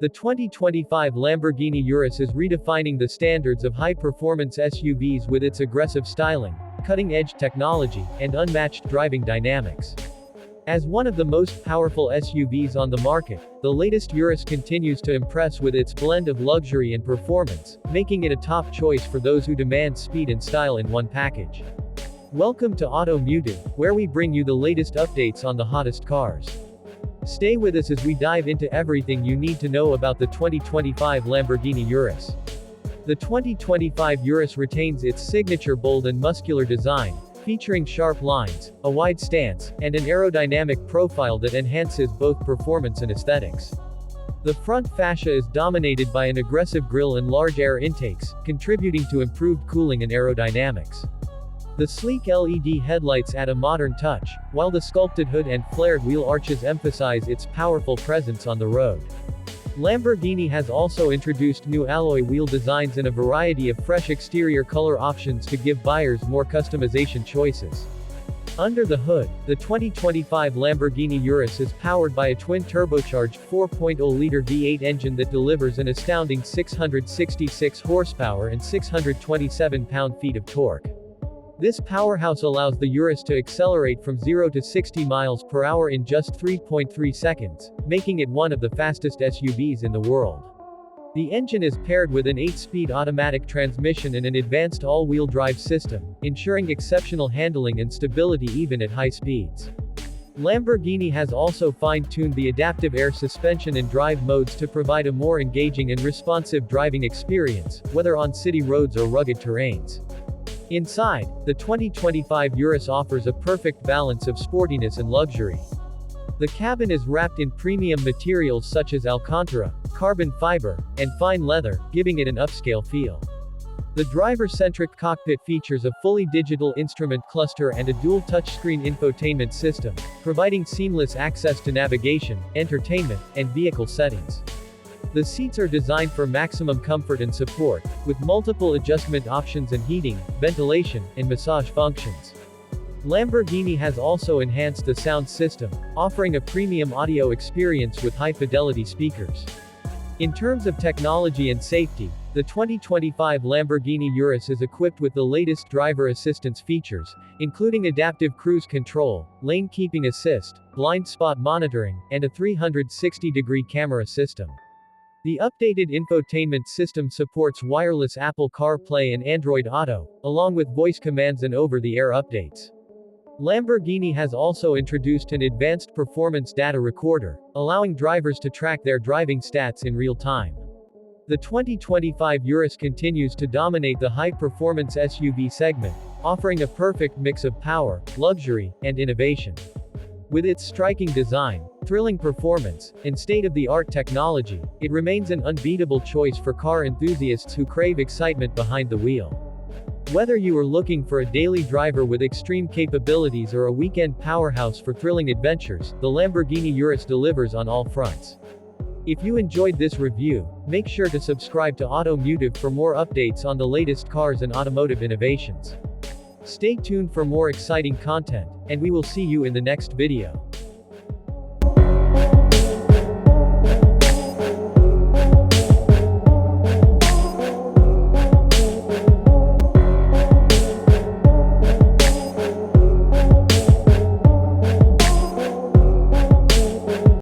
The 2025 Lamborghini Urus is redefining the standards of high-performance SUVs with its aggressive styling, cutting-edge technology, and unmatched driving dynamics. As one of the most powerful SUVs on the market, the latest Urus continues to impress with its blend of luxury and performance, making it a top choice for those who demand speed and style in one package. Welcome to Automotive, where we bring you the latest updates on the hottest cars. Stay with us as we dive into everything you need to know about the 2025 Lamborghini Urus. The 2025 Urus retains its signature bold and muscular design, featuring sharp lines, a wide stance, and an aerodynamic profile that enhances both performance and aesthetics. The front fascia is dominated by an aggressive grille and large air intakes, contributing to improved cooling and aerodynamics. The sleek LED headlights add a modern touch, while the sculpted hood and flared wheel arches emphasize its powerful presence on the road. Lamborghini has also introduced new alloy wheel designs and a variety of fresh exterior color options to give buyers more customization choices. Under the hood, the 2025 Lamborghini Urus is powered by a twin-turbocharged 4.0-liter V8 engine that delivers an astounding 666 horsepower and 627 pound-feet of torque. This powerhouse allows the Urus to accelerate from 0 to 60 miles per hour in just 3.3 seconds, making it one of the fastest SUVs in the world. The engine is paired with an 8-speed automatic transmission and an advanced all-wheel drive system, ensuring exceptional handling and stability even at high speeds. Lamborghini has also fine-tuned the adaptive air suspension and drive modes to provide a more engaging and responsive driving experience, whether on city roads or rugged terrains. Inside, the 2025 Urus offers a perfect balance of sportiness and luxury. The cabin is wrapped in premium materials such as Alcantara, carbon fiber, and fine leather, giving it an upscale feel. The driver-centric cockpit features a fully digital instrument cluster and a dual touchscreen infotainment system, providing seamless access to navigation, entertainment, and vehicle settings. The seats are designed for maximum comfort and support, with multiple adjustment options and heating, ventilation, and massage functions. Lamborghini has also enhanced the sound system, offering a premium audio experience with high-fidelity speakers. In terms of technology and safety, the 2025 Lamborghini Urus is equipped with the latest driver assistance features, including adaptive cruise control, lane keeping assist, blind spot monitoring, and a 360-degree camera system. The updated infotainment system supports wireless Apple CarPlay and Android Auto, along with voice commands and over-the-air updates. Lamborghini has also introduced an advanced performance data recorder, allowing drivers to track their driving stats in real time. The 2025 Urus continues to dominate the high-performance SUV segment, offering a perfect mix of power, luxury, and innovation. With its striking design, thrilling performance, and state-of-the-art technology, it remains an unbeatable choice for car enthusiasts who crave excitement behind the wheel. Whether you are looking for a daily driver with extreme capabilities or a weekend powerhouse for thrilling adventures, the Lamborghini Urus delivers on all fronts. If you enjoyed this review, make sure to subscribe to Automotive for more updates on the latest cars and automotive innovations. Stay tuned for more exciting content, and we will see you in the next video.